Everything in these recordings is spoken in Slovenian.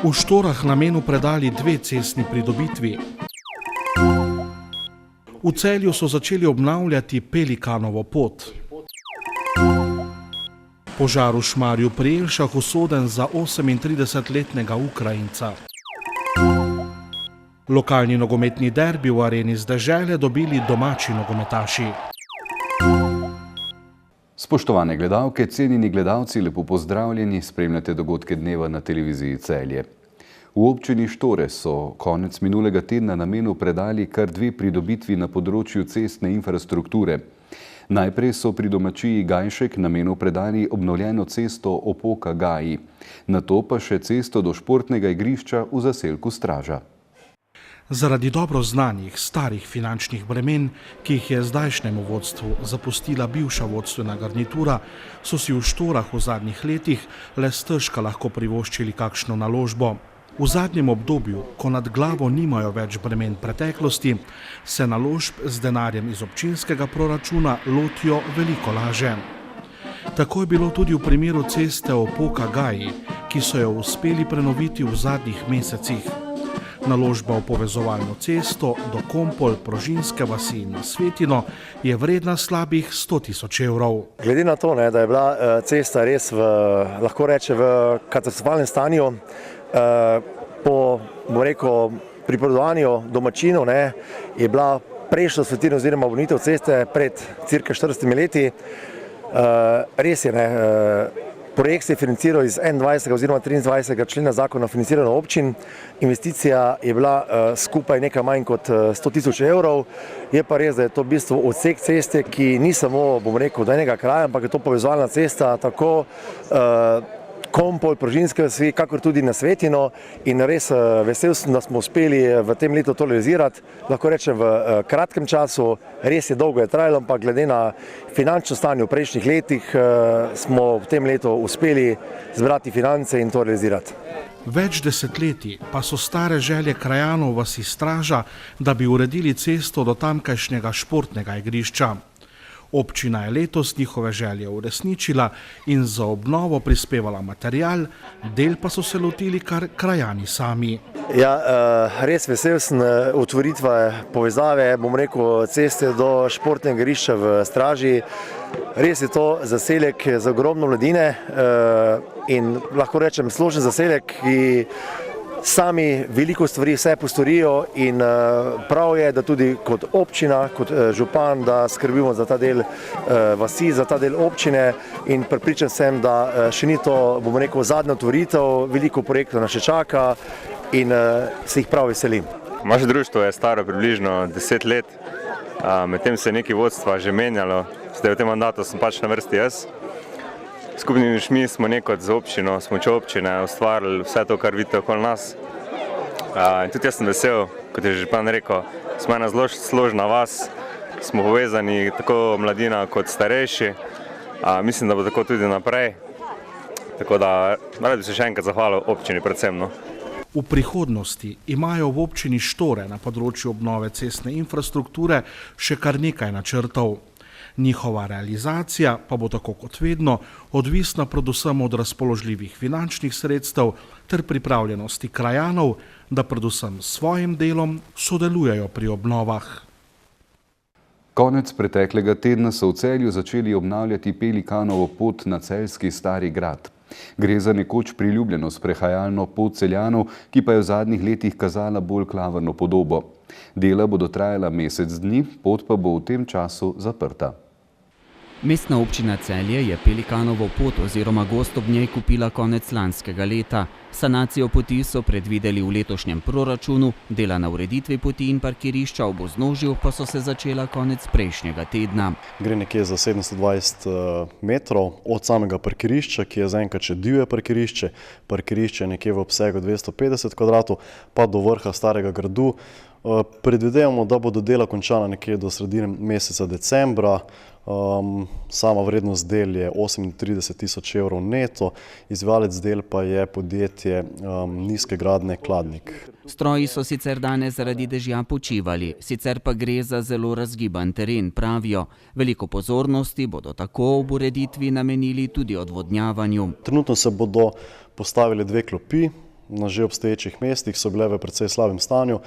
V Štorah namenu predali 2 cestni pridobitvi. V Celju so začeli obnavljati Pelikanovo pot. Požar v Šmarju pri Jelšah usoden za 38-letnega Ukrajinca. Lokalni nogometni derbi v areni z dežele dobili domači nogometaši. Spoštovane gledalke, cenjeni gledalci, lepo pozdravljeni, spremljate dogodke dneva na televiziji Celje. V občini Štore so konec minulega tedna namenu predali kar 2 pridobitvi na področju cestne infrastrukture. Najprej so pri domačiji Gajšek namenu predali obnovljeno cesto Opoka-Gaji, nato pa še cesto do športnega igrišča v zaselku Straža. Zaradi dobro znanih starih finančnih bremen, ki jih je zdajšnjemu vodstvu zapustila bivša vodstvena garnitura, so si v Štorah v zadnjih letih le stežka lahko privoščili kakšno naložbo. V zadnjem obdobju, ko nad glavo nimajo več bremen preteklosti, se naložb z denarjem iz občinskega proračuna lotijo veliko laže. Tako je bilo tudi v primeru ceste Opoka-Gaji, ki so jo uspeli prenoviti v zadnjih mesecih. Naložba v povezovalno cesto do Kompol, Prožinske vasi in Svetino je vredna slabih 100 000 evrov. Glede na to, da je bila cesta res lahko reče v katastrofalnem stanju, po pripovedovanju domačinov je bila prejšnja osvetlitev oziroma obnovitev ceste pred cirka 40 leti. Res je, projekt se je financiral iz 21. oziroma 23. člena zakona o financiranju občin. Investicija je bila skupaj nekaj manj kot 100 000 evrov. Je pa res, da je to v bistvu odsek ceste, ki ni samo, do enega kraja, ampak je to povezovalna cesta, tako Kompol, Prožinske vasi, kakor tudi na Svetino, in res vesel sem, da smo uspeli v tem letu to realizirati. Lahko rečem v kratkem času, res je dolgo je trajalo, ampak glede na finančno stanje v prejšnjih letih smo v tem letu uspeli zbrati finance in to realizirati. Več desetletij pa so stare želje krajanov vasi Straža, da bi uredili cesto do tamkajšnjega športnega igrišča. Občina je letos njihove želje uresničila in za obnovo prispevala material, del pa so se lotili kar krajani sami. Ja, res vesel sem otvoritve povezave, ceste do športnega igrišča v Straži. Res je to zaselek z ogromno mladine in lahko rečem složen zaselek, ki sami veliko stvari vse postorijo in prav je, da tudi kot občina, kot župan, da skrbimo za ta del vasi, za ta del občine in prepričan sem, da še ni to, zadnja otvoritev, veliko projektov nas še čaka in se jih prav veselim. Naše društvo je staro približno 10 let, medtem se je nekaj vodstva že menjalo, zdaj v tem mandatu sem pač na vrsti jaz. Skupnimi močmi smo nekaj z občino, s pomočjo občine ustvarili vse to, kar vidite okoli nas. In tudi jaz sem vesel, kot je župan rekel, smo ena zelo složna vas, smo povezani tako mladina kot starejši. Mislim, da bo tako tudi naprej. Tako da rad bi se še enkrat zahvalil občini predvsem. V prihodnosti imajo v občini Štore na področju obnove cestne infrastrukture še kar nekaj načrtov. Njihova realizacija pa bo tako kot vedno odvisna predvsem od razpoložljivih finančnih sredstev ter pripravljenosti krajanov, da predvsem s svojim delom sodelujejo pri obnovah. Konec preteklega tedna so v Celju začeli obnavljati Pelikanovo pot na celjski Stari grad. Gre za nekoč priljubljeno sprehajalno pot Celjanov, ki pa je v zadnjih letih kazala bolj klavrno podobo. Dela bodo trajala mesec dni, pot pa bo v tem času zaprta. Mestna občina Celje je Pelikanovo pot oziroma gozd ob njej kupila konec lanskega leta. Sanacijo poti so predvideli v letošnjem proračunu, dela na ureditvi poti in parkirišča ob vznožju pa so se začela konec prejšnjega tedna. Gre nekje za 720 metrov od samega parkirišča, ki je zaenkrat še divje parkirišče. Parkirišče je nekje v obsegu 250 kvadratov, pa do vrha Starega gradu. Predvidevamo, da bodo dela končana nekje do sredine meseca decembra. Sama vrednost del je 38 000 evrov neto, izvajalec del pa je podjetje Nizke gradnje Kladnik. Stroji so sicer danes zaradi dežja počivali, sicer pa gre za zelo razgiban teren, pravijo. Veliko pozornosti bodo tako ob ureditvi namenili tudi odvodnjavanju. Trenutno se bodo postavili 2 klopi na že obstoječih mestih, so bile v precej slabem stanju,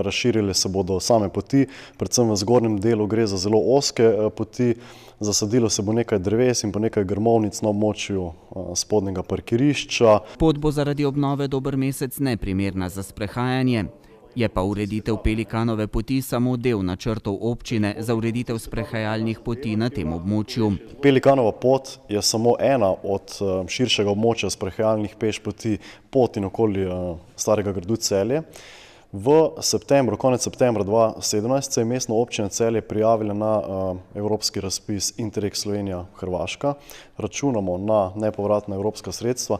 razširile se bodo same poti, predvsem v zgornjem delu gre za zelo ozke poti, zasadilo se bo nekaj dreves in pa nekaj grmovnic na območju spodnjega parkirišča. Pot bo zaradi obnove dober mesec neprimerna za sprehajanje. Je pa ureditev Pelikanove poti samo del načrtov občine za ureditev sprehajalnih poti na tem območju. Pelikanova pot je samo ena od širšega območja sprehajalnih peš poti pot in okoli Starega gradu Celje. V septembru, konec septembra 2017 se je mestna občina Celje prijavila na evropski razpis Interreg Slovenija-Hrvaška. Računamo na nepovratna evropska sredstva,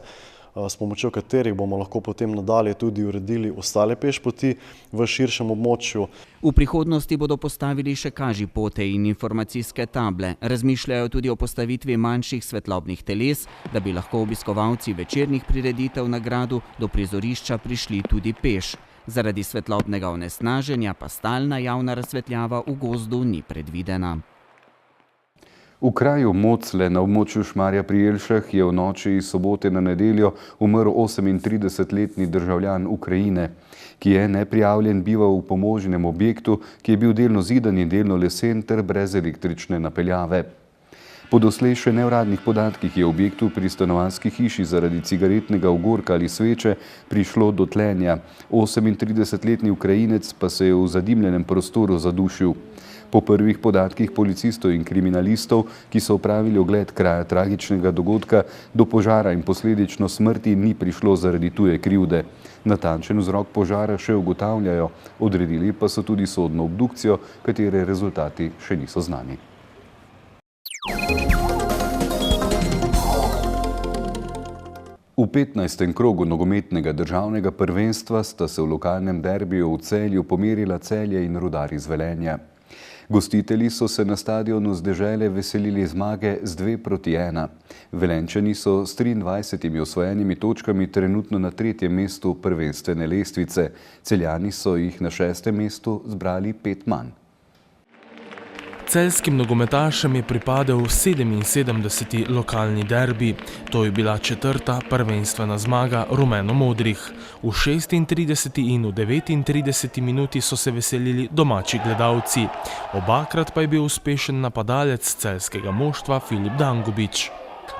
s pomočjo katerih bomo lahko potem nadalje tudi uredili ostale pešpoti v širšem območju. V prihodnosti bodo postavili še kažipote in informacijske table. Razmišljajo tudi o postavitvi manjših svetlobnih teles, da bi lahko obiskovalci večernih prireditev na gradu do prizorišča prišli tudi peš. Zaradi svetlobnega onesnaženja pa stalna javna razsvetljava v gozdu ni predvidena. V kraju Mocle na območju Šmarja pri Jelšah je v noči iz sobote na nedeljo umrl 38-letni državljan Ukrajine, ki je neprijavljen bival v pomožnem objektu, ki je bil delno zidan in delno lesen ter brez električne napeljave. Po doslej še neuradnih podatkih je v objektu pri stanovanjski hiši zaradi cigaretnega ogorka ali sveče prišlo do tlenja. 38-letni Ukrajinec pa se je v zadimljenem prostoru zadušil. Po prvih podatkih policistov in kriminalistov, ki so opravili ogled kraja tragičnega dogodka, do požara in posledično smrti ni prišlo zaradi tuje krivde. Natančen vzrok požara še ugotavljajo, odredili pa so tudi sodno obdukcijo, katere rezultati še niso znani. V 15. krogu nogometnega državnega prvenstva sta se v lokalnem derbiju v Celju pomerila Celje in Rudar iz Velenja. Gostitelji so se na stadionu z Dežele veselili zmage z 2:1. Velenčani so s 23 osvojenimi točkami trenutno na 3. mestu prvenstvene lestvice. Celjani so jih na 6. mestu zbrali 5 manj. Celjskim nogometašem je pripadel 77. lokalni derbi. To je bila 4. prvenstvena zmaga rumeno-modrih. V 36. in v 39. minuti so se veselili domači gledalci. Obakrat pa je bil uspešen napadalec celjskega moštva Filip Dangubić.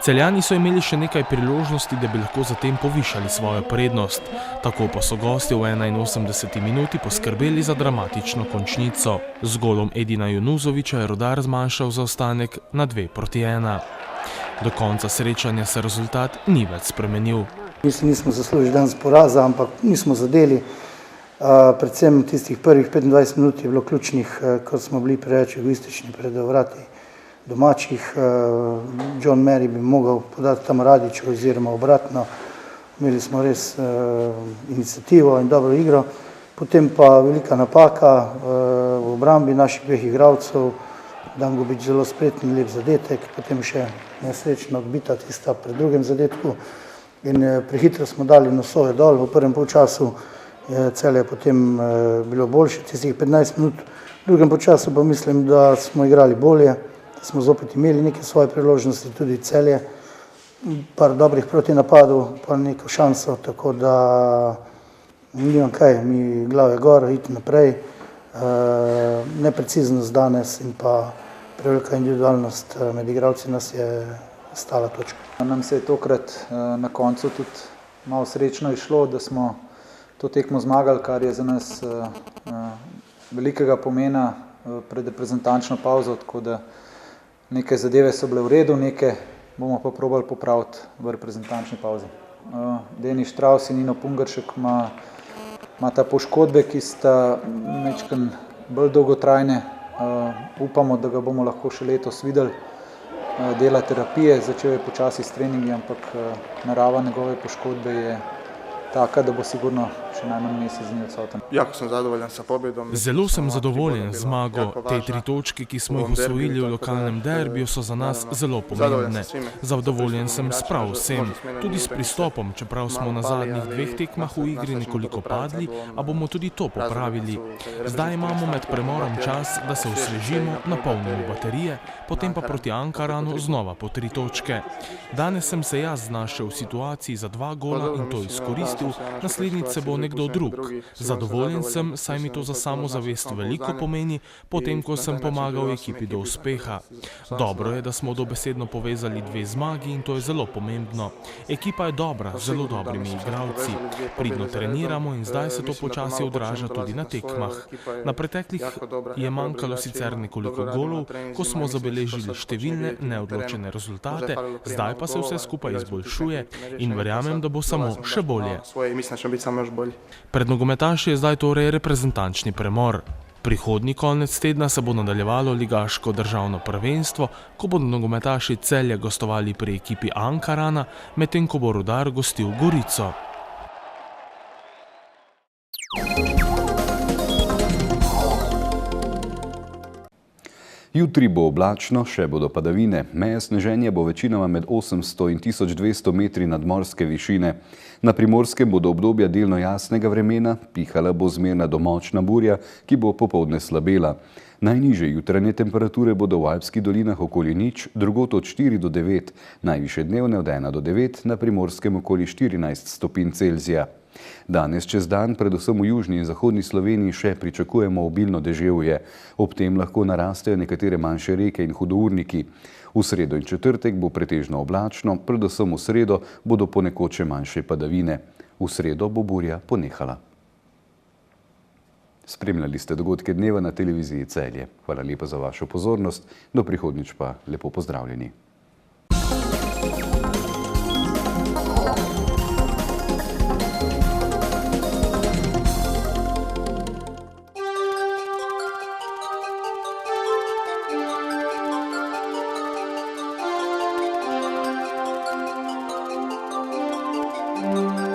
Celjani so imeli še nekaj priložnosti, da bi lahko zatem povišali svojo prednost. Tako pa so gosti v 81. minuti poskrbeli za dramatično končnico. Z golom Edina Junuzovića je Rudar zmanjšal zaostanek na 2:1. Do konca srečanja se rezultat ni več spremenil. Mislim, nismo zaslužili danes poraza, ampak nismo zadeli. Predvsem tistih prvih 25 minut je bilo ključnih, ko smo bili preveč egoistični pred vrati domačih. John Mary bi mogel podati tam Radiću oziroma obratno. Imeli smo res inicijativo in dobro igro. Potem pa velika napaka v obrambi naših dveh igralcev. Dangubić zelo spretni, lep zadetek, potem še nesrečno odbita tista pri drugem zadetku. In prehitro smo dali nosove dol v prvem polčasu. Celje je potem bilo boljše tistih 15 minut. V drugem polčasu pa mislim, da smo igrali bolje, da smo zopet imeli neke svoje priložnosti, tudi Celje. Par dobrih protinapadov, pa neko šanso, tako da nimam kaj, mi glave gor, iti naprej. Nepreciznost danes in pa prevelika individualnost med igralci nas je stala točka. Nam se je tokrat na koncu tudi malo srečno išlo, da smo to tekmo zmagali, kar je za nas velikega pomena pred reprezentančno pavzo, tako da neke zadeve so bile v redu, neke bomo pa probali popraviti v reprezentančni pavzi. Denis Štravs in Nino Pungaršek imata poškodbe, ki sta majčkeno bolj dolgotrajne. Upamo, da ga bomo lahko še letos videli. Dela terapije, začel je počasi s treningi, ampak narava njegove poškodbe je taka, da bo sigurno še najmanj mesec dni odsoten. Jako sem zadovoljan sa pobjedom. Zelo sem zadovoljen z zmago. Te 3 točke, ki smo jih osvojili v lokalnem derbiju, so za nas zelo pomembne. Zadovoljen sem s prav vsem, tudi s pristopom, čeprav smo na zadnjih 2 tekmah v igri nekoliko padli, a bomo tudi to popravili. Zdaj imamo med premorom čas, da se osvežimo, napolnimo baterije, potem pa proti Ankaranu znova po 3 točke. Danes sem se jaz znašel v situaciji za 2 gola in to izkoristil, naslednjič se bo nekdo drug. Zadovoljen sem, saj mi to za samozavest veliko pomeni, potem ko sem pomagal ekipi do uspeha. Dobro je, da smo dobesedno povezali 2 zmagi in to je zelo pomembno. Ekipa je dobra, z zelo dobrimi igralci. Pridno treniramo in zdaj se to počasi odraža tudi na tekmah. Na preteklih je manjkalo sicer nekoliko golov, ko smo zabeležili številne neodločene rezultate, zdaj pa se vse skupaj izboljšuje in verjamem, da bo samo še bolje. Pred nogometaši je zdaj torej reprezentančni premor. Prihodnji konec tedna se bo nadaljevalo ligaško državno prvenstvo, ko bodo nogometaši Celja gostovali pri ekipi Ankarana, medtem ko bo Rudar gostil Gorico. Jutri bo oblačno, še bodo padavine. Meja sneženja bo večinoma med 800 in 1200 metri nadmorske višine. Na Primorskem bodo obdobja delno jasnega vremena, pihala bo zmerna do močna burja, ki bo popoldne slabela. Najnižje jutranje temperature bodo v Alpskih dolinah okoli 0, drugod od 4 do 9, najvišje dnevne od 1 do 9, na Primorskem okoli 14 stopinj Celzija. Danes čez dan, predvsem v južni in zahodni Sloveniji, še pričakujemo obilno deževje. Ob tem lahko narastejo nekatere manjše reke in hudourniki. V sredo in četrtek bo pretežno oblačno, predvsem v sredo bodo ponekod še manjše padavine. V sredo bo burja ponehala. Spremljali ste dogodke dneva na televiziji Celje. Hvala lepa za vašo pozornost, do prihodnjič pa lepo pozdravljeni. Thank you.